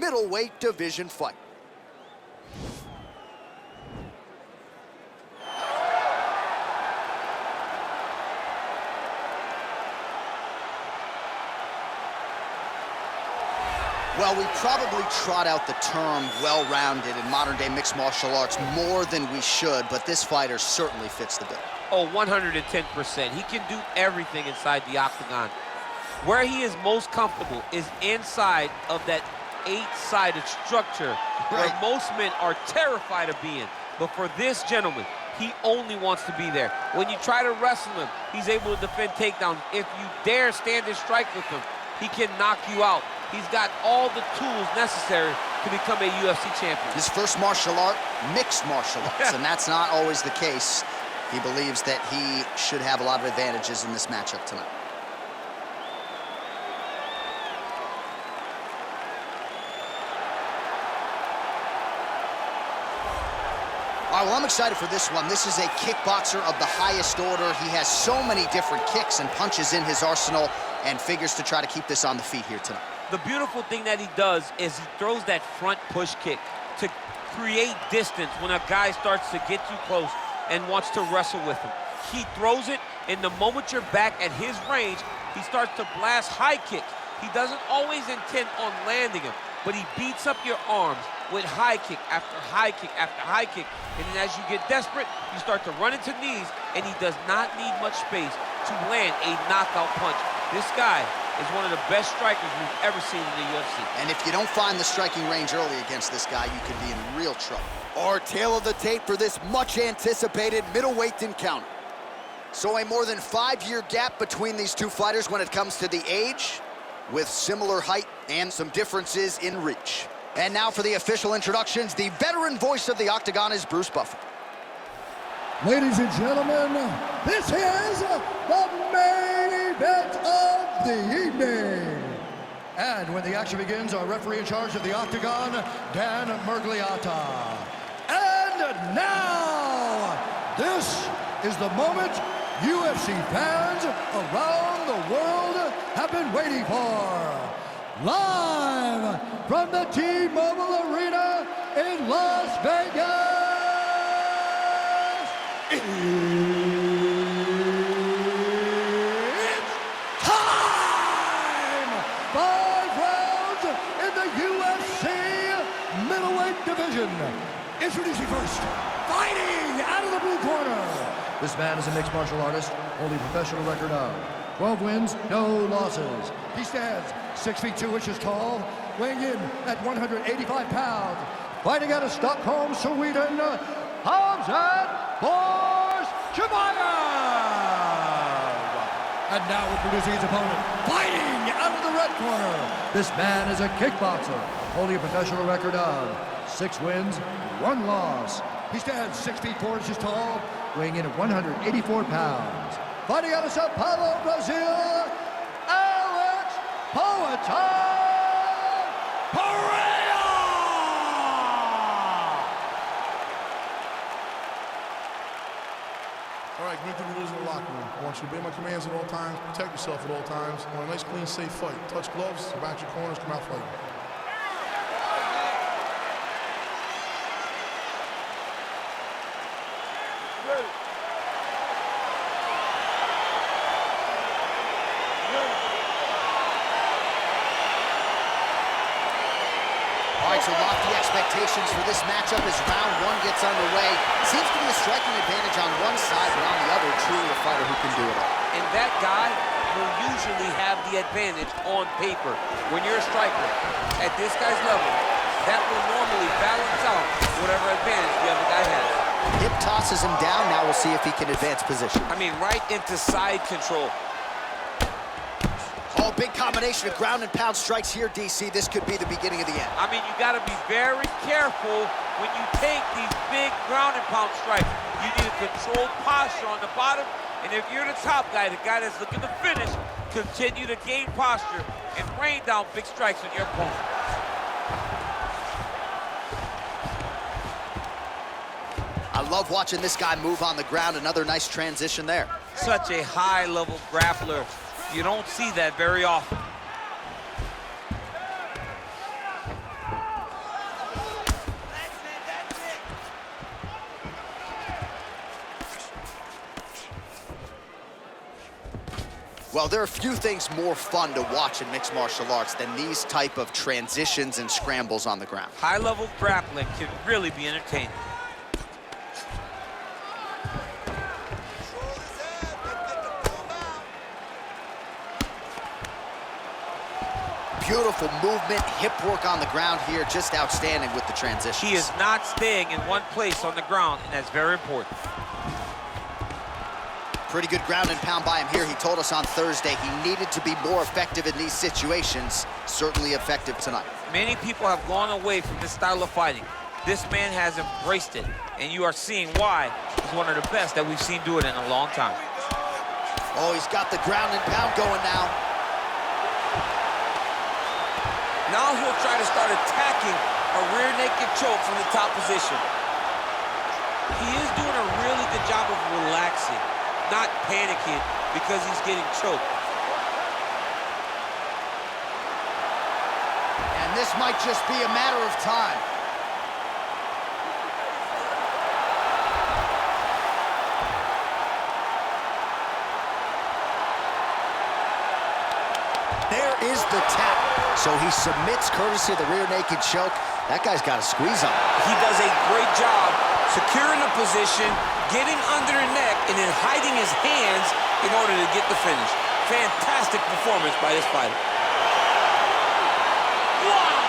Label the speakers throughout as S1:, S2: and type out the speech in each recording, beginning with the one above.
S1: middleweight division fight. Well, we probably trot out the term well-rounded in modern-day mixed martial arts more than we should, but this fighter certainly fits the bill.
S2: Oh, 110%. He can do everything inside the octagon. Where he is most comfortable is inside of that 8-sided structure where most men are terrified of being. But for this gentleman, he only wants to be there. When you try to wrestle him, he's able to defend takedowns. If you dare stand and strike with him, he can knock you out. He's got all the tools necessary to become a UFC champion.
S1: His first martial art, mixed martial arts, and that's not always the case. He believes that he should have a lot of advantages in this matchup tonight. All right, well, I'm excited for this one. This is a kickboxer of the highest order. He has so many different kicks and punches in his arsenal and figures to try to keep this on the feet here tonight.
S2: The beautiful thing that he does is he throws that front push kick to create distance when a guy starts to get too close and wants to wrestle with him. He throws it, and the moment you're back at his range, he starts to blast high kicks. He doesn't always intend on landing him, but he beats up your arms with high kick after high kick after high kick. And then as you get desperate, you start to run into knees, and he does not need much space to land a knockout punch. This guy is one of the best strikers we've ever seen in the UFC.
S1: And if you don't find the striking range early against this guy, you could be in real trouble. Our tail of the tape for this much-anticipated middleweight encounter. So a more than 5-year gap between these two fighters when it comes to the age, with similar height and some differences in reach. And now for the official introductions, the veteran voice of the Octagon is Bruce Buffer.
S3: Ladies and gentlemen, this is the main event of the evening. And when the action begins, our referee in charge of the Octagon, Dan Murgliata. And now, this is the moment UFC fans around the world have been waiting for. Live from the T-Mobile Arena in Las Vegas. It's time! 5 rounds in the UFC middleweight division. Introducing first, fighting out of the blue corner. This man is a mixed martial artist, holding a professional record of 12 wins, no losses. He stands 6 feet 2 inches tall, weighing in at 185 pounds. Fighting out of Stockholm, Sweden, Khamzat Chimaev. And now introducing his opponent, fighting out of the red corner. This man is a kickboxer, holding a professional record of 6 wins, 1 loss. He stands 6 feet 4 inches tall, weighing in at 184 pounds. Fighting out of Sao Paulo, Brazil, Pereira!
S4: All right, commit to the rules in the locker room. I want you to obey my commands at all times, protect yourself at all times. I want a nice, clean, safe fight. Touch gloves, back your corners, come out fighting.
S1: So lofty expectations for this matchup as round 1 gets underway. Seems to be a striking advantage on one side, but on the other, truly a fighter who can do it all.
S2: And that guy will usually have the advantage on paper. When you're a striker at this guy's level, that will normally balance out whatever advantage the other guy has.
S1: Hip tosses him down. Now we'll see if he can advance position.
S2: I mean, right into side control.
S1: Oh, big combination of ground and pound strikes here, DC. This could be the beginning of the end.
S2: I mean, you got to be very careful when you take these big ground and pound strikes. You need a controlled posture on the bottom, and if you're the top guy, the guy that's looking to finish, continue to gain posture and rain down big strikes on your opponent.
S1: I love watching this guy move on the ground. Another nice transition there.
S2: Such a high-level grappler. You don't see that very often.
S1: Well, there are few things more fun to watch in mixed martial arts than these type of transitions and scrambles on the ground.
S2: High-level grappling can really be entertaining.
S1: Beautiful movement, hip work on the ground here, just outstanding with the transitions.
S2: He is not staying in one place on the ground, and that's very important.
S1: Pretty good ground and pound by him here. He told us on Thursday he needed to be more effective in these situations. Certainly effective tonight.
S2: Many people have gone away from this style of fighting. This man has embraced it, and you are seeing why he's one of the best that we've seen do it in a long time.
S1: Oh, he's got the ground and pound going now.
S5: Now he'll try to start attacking a rear naked choke from the top position.
S2: He is doing a really good job of relaxing, not panicking because he's getting choked.
S1: And this might just be a matter of time. There is the tap. So he submits courtesy of the rear naked choke. That guy's got a squeeze on him.
S5: He does a great job securing the position, getting under the neck, and then hiding his hands in order to get the finish. Fantastic performance by this fighter.
S2: Wow!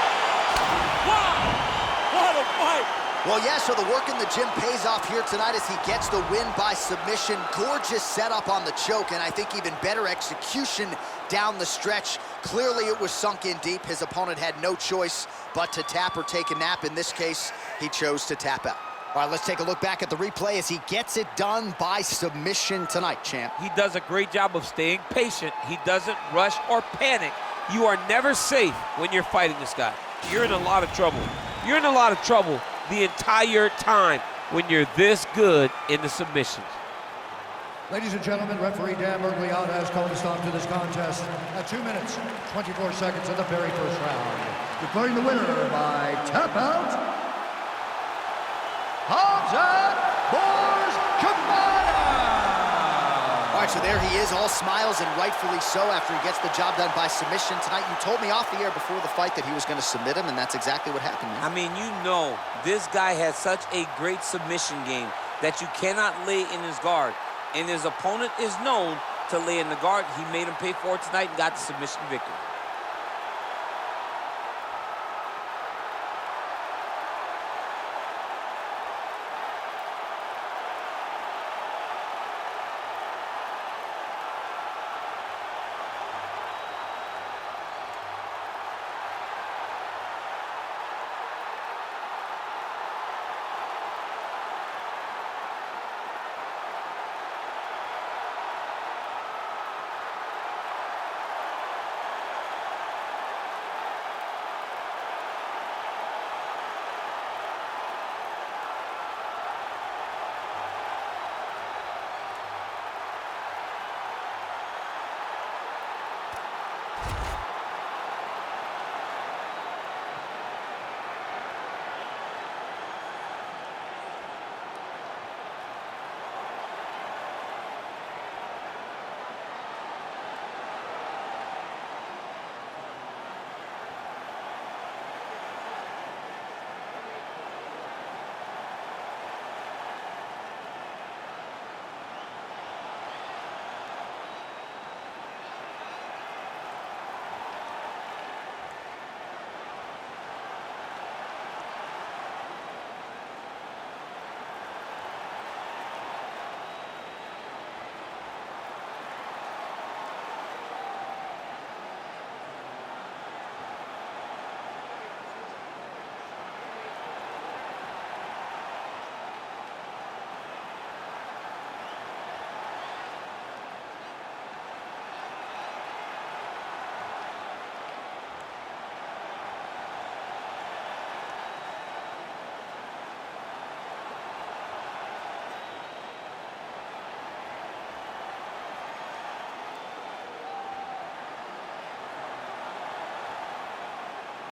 S2: Wow! What a fight!
S1: Well, yeah, so the work in the gym pays off here tonight as he gets the win by submission. Gorgeous setup on the choke, and I think even better execution down the stretch. Clearly, it was sunk in deep. His opponent had no choice but to tap or take a nap. In this case, he chose to tap out. All right, let's take a look back at the replay as he gets it done by submission tonight, champ.
S2: He does a great job of staying patient. He doesn't rush or panic. You are never safe when you're fighting this guy. You're in a lot of trouble. You're in a lot of trouble the entire time when you're this good in the submissions.
S3: Ladies and gentlemen, referee Dan Mergliotta has called a stop to this contest at 2 minutes, 24 seconds of the very first round. Declaring the winner by tap out, Khamzat Chimaev!
S1: All right, so there he is, all smiles and rightfully so after he gets the job done by submission tonight. You told me off the air before the fight that he was going to submit him, and that's exactly what happened, man.
S5: I mean, you know, this guy has such a great submission game that you cannot lay in his guard. And his opponent is known to lay in the guard. He made him pay for it tonight and got the submission victory.